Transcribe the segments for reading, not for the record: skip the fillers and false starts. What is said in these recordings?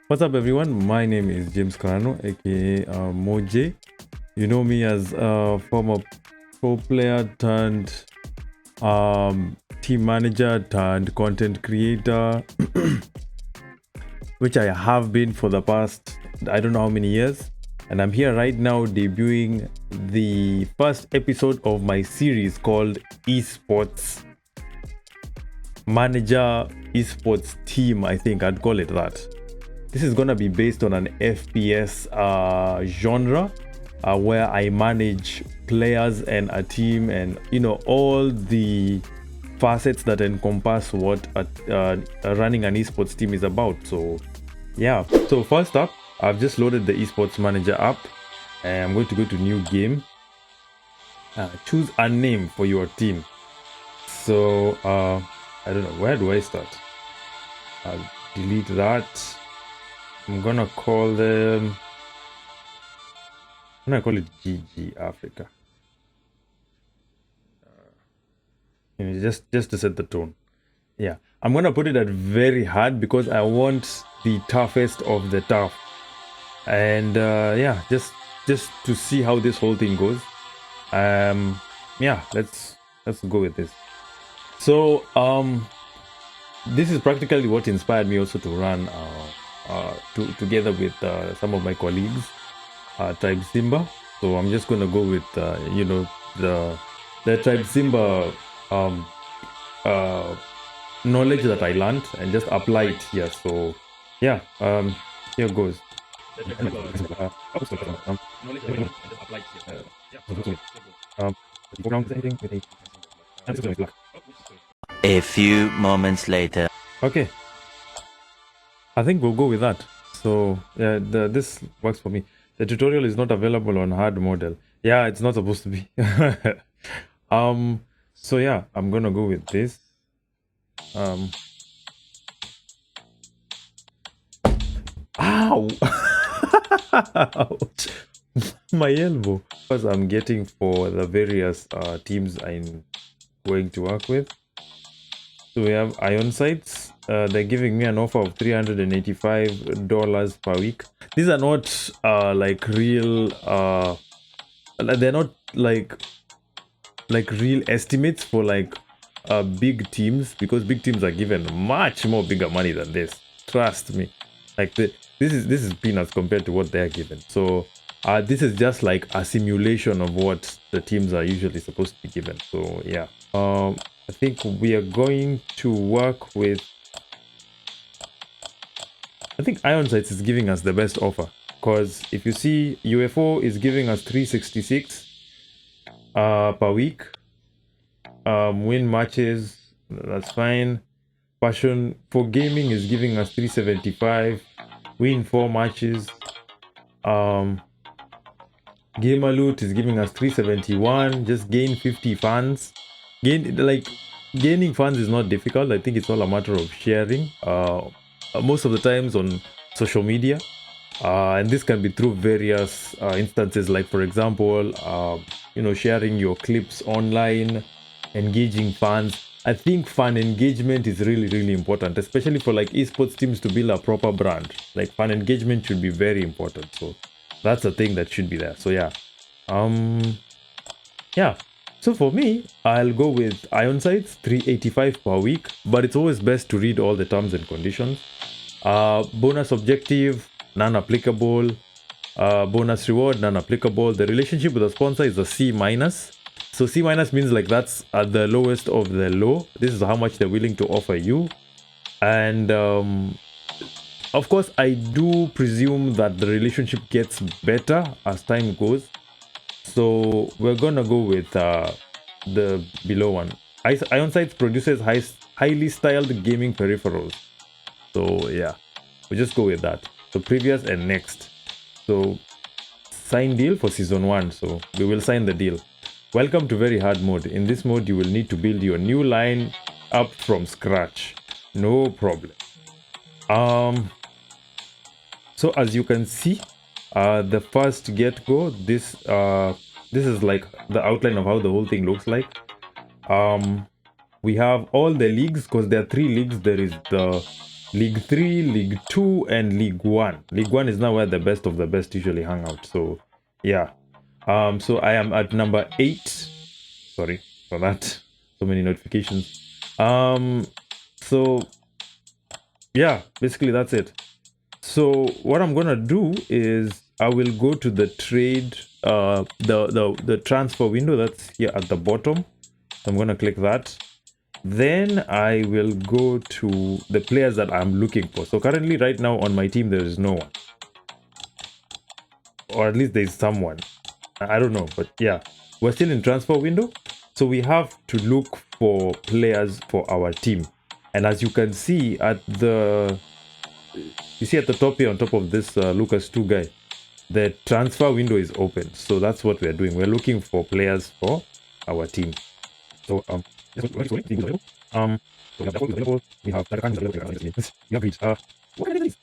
What's up, everyone? My name is James Carano, aka Moje. You know me as a former pro player turned team manager turned content creator, which I have been for the past I don't know how many years. And I'm here right now debuting the first episode of my series called Esports Manager Esports Team. I think I'd call it that. This is gonna be based on an FPS genre where I manage players and a team, and all the facets that encompass what running an esports team is about. So yeah. So first up, I've just loaded the esports manager app, and I'm going to go to new game. Choose a name for your team. So I don't know, where do I start? I'll delete that. I'm gonna call them. I'm gonna call it GG Africa. Just to set the tone. Yeah, I'm gonna put it at very hard because I want the toughest of the tough. And yeah, just to see how this whole thing goes. Yeah, let's go with this. So this is practically what inspired me also to run together with some of my colleagues, Tribe Simba. So I'm just gonna go with the Tribe Simba knowledge that I learned and just apply it here. So yeah, here goes. A few moments later. Okay, I think we'll go with that. So yeah, this works for me. The tutorial is not available on hard model. Yeah, it's not supposed to be. So yeah, I'm gonna go with this. Ow! Ouch. My elbow. Because I'm getting for the various teams I'm going to work with. So we have Ion Sites. They're giving me an offer of $385 per week. These are not like real. They're not like real estimates for like big teams, because big teams are given much more bigger money than this. Trust me. Like this is peanuts compared to what they're given. So this is just like a simulation of what the teams are usually supposed to be given. So yeah. I think we are going to work with. I think Ion Sites is giving us the best offer, because if you see, UFO is giving us 366 per week. Win matches, that's fine. Passion for Gaming is giving us 375. Win 4 matches. Gamer Loot is giving us 371. Just gain 50 fans. Gaining fans is not difficult. I think it's all a matter of sharing. Most of the times on social media, and this can be through various instances, like for example, sharing your clips online, engaging fans. I think fan engagement is really important, especially for like esports teams to build a proper brand. Like fan engagement should be very important. So that's a thing that should be there. So yeah, yeah. So for me, I'll go with Ion Sites, 385 per week, but it's always best to read all the terms and conditions. Bonus objective, non-applicable. Bonus reward, non-applicable. The relationship with the sponsor is a C minus. So C minus means like that's at the lowest of the low. This is how much they're willing to offer you. And of course, I do presume that the relationship gets better as time goes. So we're gonna go with the below one. Ion Sites produces highly styled gaming peripherals. So yeah, we'll just go with that. So previous and next. So sign deal for season 1. So we will sign the deal. Welcome to very hard mode. In this mode, you will need to build your new line up from scratch. No problem. So as you can see, the first get-go, this is like the outline of how the whole thing looks like. We have all the leagues, because there are 3 leagues. There is the League 3, League 2, and League 1. League 1 is now where the best of the best usually hang out. So, yeah. So I am at number 8. Sorry for that. So many notifications. So, yeah, basically that's it. So what I'm gonna do is I will go to the trade, the transfer window that's here at the bottom. So I'm gonna click that. Then I will go to the players that I'm looking for. So currently, right now on my team, there is no one, or at least there's someone. I don't know, but yeah, we're still in transfer window. So we have to look for players for our team. And as you can see at the top here on top of this Lucas 2 guy, the transfer window is open. So that's what we're doing. We're looking for players for our team. So so we have that available. We have that kind of we have reached what can I do this?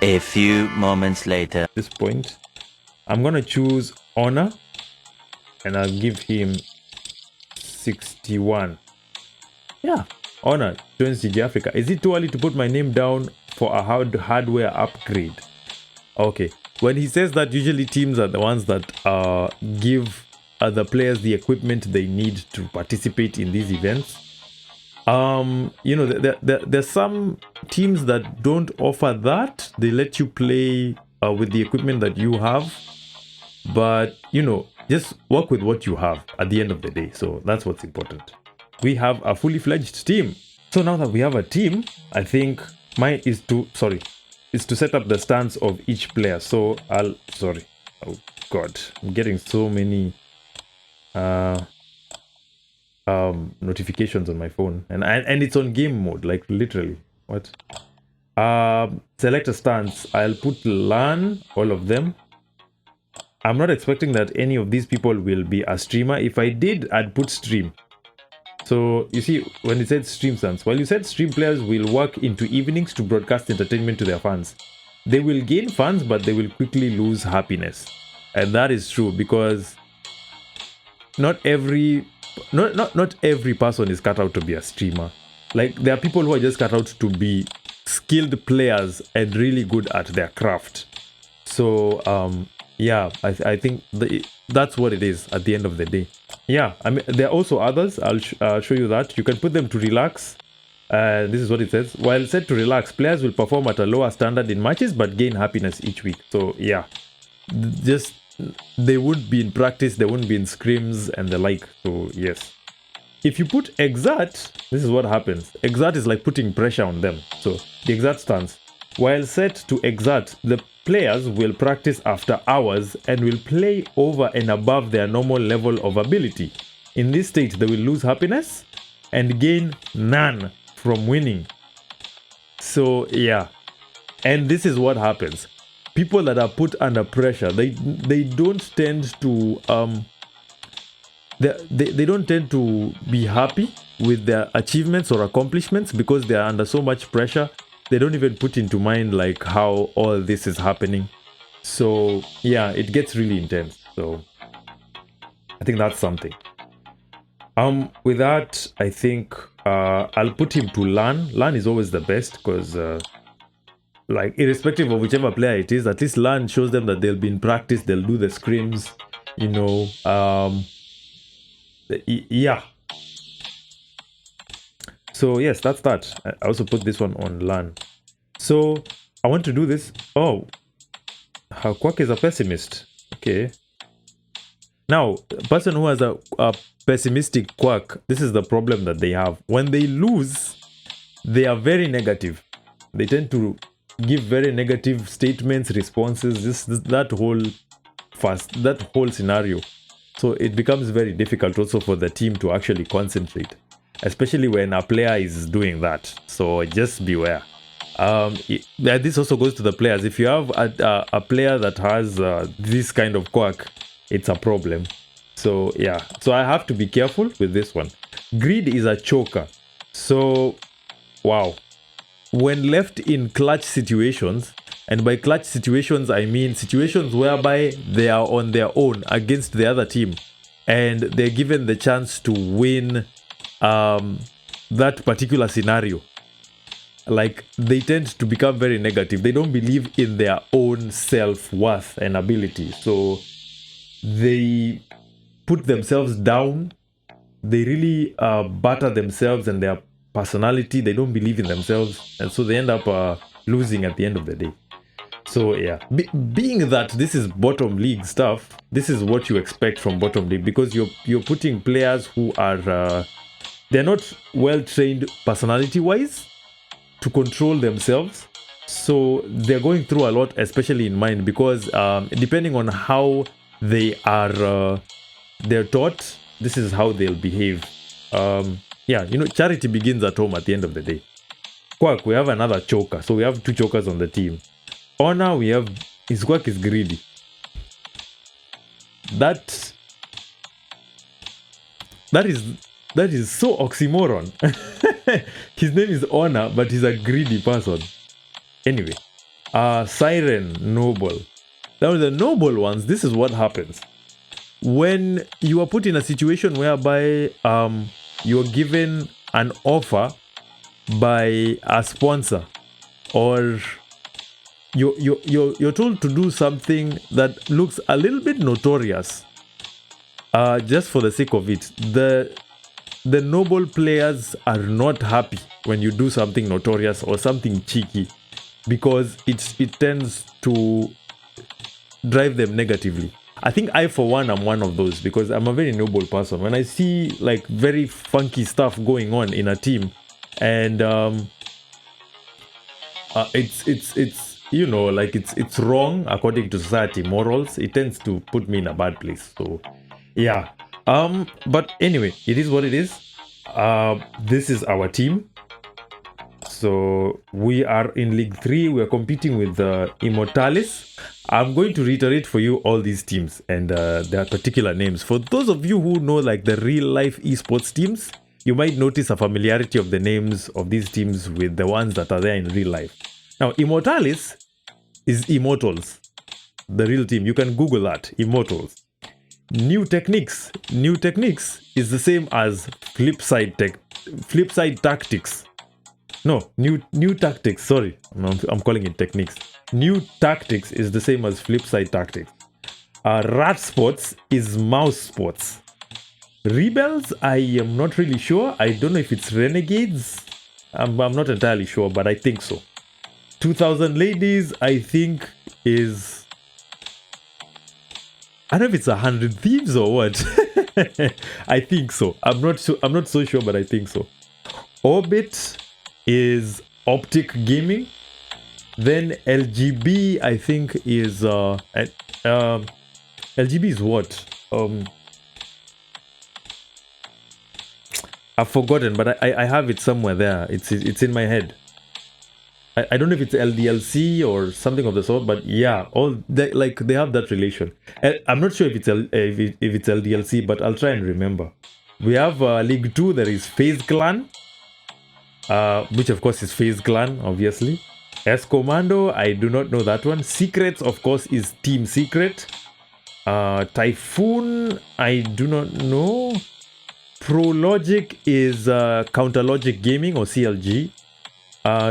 A few moments later. At this point, I'm gonna choose Honor and I'll give him 61. Yeah, Honor joins GG Africa. Is it too early to put my name down for a hardware upgrade? Okay, when he says that, usually teams are the ones that give the players the equipment they need to participate in these events. You know, there's some teams that don't offer that. They let you play with the equipment that you have, but you know, just work with what you have at the end of the day. So that's what's important. We have a fully fledged team. So now that we have a team, I think mine is to set up the stance of each player. So oh god, I'm getting so many notifications on my phone, and it's on game mode, like literally. What? Select a stance. I'll put LAN, all of them. I'm not expecting that any of these people will be a streamer. If I did, I'd put stream. So you see, when it said stream stance, well, you said stream players will work into evenings to broadcast entertainment to their fans. They will gain fans, but they will quickly lose happiness. And that is true, because not every person is cut out to be a streamer. Like, there are people who are just cut out to be skilled players and really good at their craft. So yeah, I think that's what it is at the end of the day. Yeah, I mean, there are also others. I'll show you that. You can put them to relax. This is what it says. While set to relax, players will perform at a lower standard in matches but gain happiness each week. So yeah, just they wouldn't be in practice, they wouldn't be in scrims and the like. So yes, if you put exert, this is what happens. Exert is like putting pressure on them. So the exert stance, while set to exert, the players will practice after hours and will play over and above their normal level of ability. In this state, they will lose happiness and gain none from winning. So yeah, and this is what happens. People that are put under pressure, they don't tend to they don't tend to be happy with their achievements or accomplishments, because they are under so much pressure. They don't even put into mind like how all this is happening. So yeah, it gets really intense. So I think that's something. With that, I think I'll put him to LAN. LAN is always the best, because like, irrespective of whichever player it is, at least LAN shows them that they'll be in practice, they'll do the scrims, you know. Yeah. So yes, that's that. I also put this one on LAN. So I want to do this. Oh, Quack is a pessimist. Okay. Now, a person who has a pessimistic Quack, this is the problem that they have. When they lose, they are very negative. They tend to give very negative statements, responses, that whole scenario. So it becomes very difficult also for the team to actually concentrate, especially when a player is doing that. So just beware. This also goes to the players. If you have a player that has this kind of quirk, it's a problem. So yeah, so I have to be careful with this one. Greed is a choker. So wow, when left in clutch situations, and by clutch situations I mean situations whereby they are on their own against the other team and they're given the chance to win that particular scenario, like they tend to become very negative. They don't believe in their own self-worth and ability. So they put themselves down. They really batter themselves and their personality. They don't believe in themselves. And so they end up losing at the end of the day. So yeah, being that this is bottom league stuff, this is what you expect from bottom league, because you're putting players who are they're not well trained personality wise to control themselves. So they're going through a lot, especially in mind, because depending on how they are they're taught, this is how they'll behave. Yeah, charity begins at home at the end of the day. Quack, we have another choker. So we have 2 chokers on the team. Honor, we have his quack is greedy. That is so oxymoron. His name is Honor, but he's a greedy person. Anyway, Siren, Noble. Now the noble ones, this is what happens. When you are put in a situation whereby you're given an offer by a sponsor, or you're told to do something that looks a little bit notorious, just for the sake of it, the noble players are not happy when you do something notorious or something cheeky, because it tends to drive them negatively. I think I, for one, am one of those, because I'm a very noble person. When I see like very funky stuff going on in a team, and it's like it's wrong according to society morals, it tends to put me in a bad place. So yeah, but anyway, it is what it is. This is our team. So we are in League 3. We are competing with Immortalis. I'm going to reiterate for you all these teams and their particular names. For those of you who know like the real life esports teams, you might notice a familiarity of the names of these teams with the ones that are there in real life. Now, Immortalis is Immortals, the real team. You can Google that, Immortals. New Techniques is the same as Flipside Tactics. No, new Tactics. Sorry, I'm calling it Techniques. New Tactics is the same as Flipside Tactics. Rat Sports is Mouse Sports. Rebels, I am not really sure. I don't know if it's Renegades. I'm not entirely sure, but I think so. 2000 Ladies, I think is... I don't know if it's 100 Thieves or what. I think so. I'm not so sure, but I think so. Orbit is Optic Gaming. Then LGB, I think, is LGB is what? I've forgotten, but I have it somewhere there. It's in my head. I don't know if it's LDLC or something of the sort, but yeah, they have that relation. I'm not sure if it's LDLC, but I'll try and remember. We have League 2. There is FaZe Clan, which of course is FaZe Clan, obviously. S Commando, I do not know that one. Secrets, of course, is Team Secret. Typhoon, I do not know. ProLogic is Counterlogic Gaming, or CLG.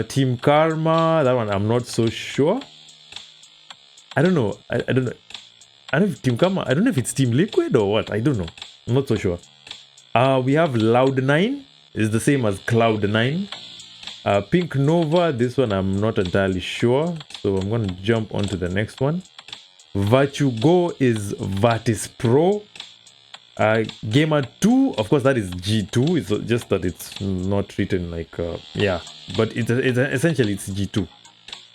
Team Karma, that one I'm not so sure. I don't know. I don't know. I don't know if Team Karma, I don't know if it's Team Liquid or what. I don't know. I'm not so sure. We have Loud9, is the same as Cloud9. Pink Nova, this one I'm not entirely sure, so I'm going to jump on to the next one. Virtue Go is Vatis Pro. Gamer 2, of course, that is G2. It's just that it's not written like yeah, but it's essentially it's G2.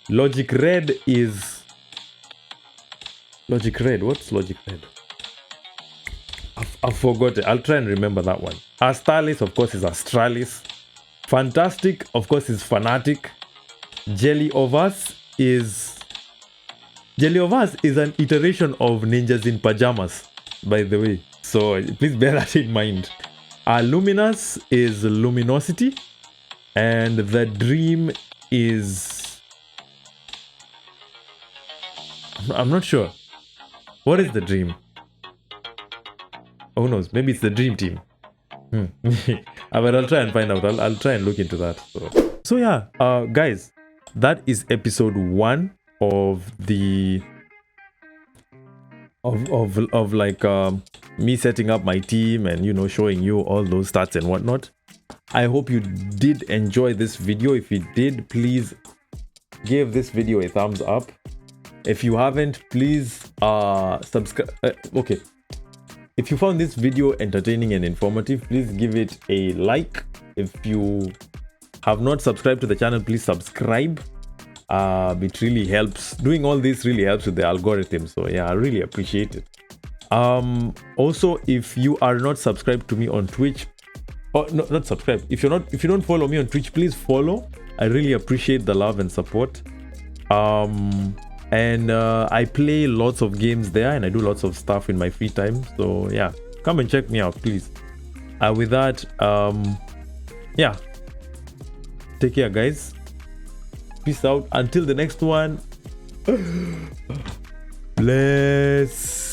Logic Red is Logic Red. What's Logic Red? I've forgotten. I'll try and remember that one. Astralis, of course, is Astralis. Fantastic, of course, is Fanatic. Jelly of Us is an iteration of Ninjas in Pajamas, by the way. So please bear that in mind. Luminous is Luminosity. And the Dream is... I'm not sure. What is the Dream? Who knows? Maybe it's the Dream Team. But I'll try and find out. I'll try and look into that. So yeah, guys, that is episode 1 of the of like me setting up my team and, you know, showing you all those stats and whatnot. I hope you did enjoy this video. If you did, please give this video a thumbs up. If you haven't, please subscribe. Okay, if you found this video entertaining and informative, please give it a like. If you have not subscribed to the channel, please subscribe. It really helps. Doing all this really helps with the algorithm, so yeah, I really appreciate it. Also, if you are not subscribed to me on Twitch, or no, not subscribed, if you don't follow me on Twitch, please follow. I really appreciate the love and support. And I play lots of games there, and I do lots of stuff in my free time, so yeah, come and check me out, please. With that, yeah, take care, guys. Peace out until the next one. Bless.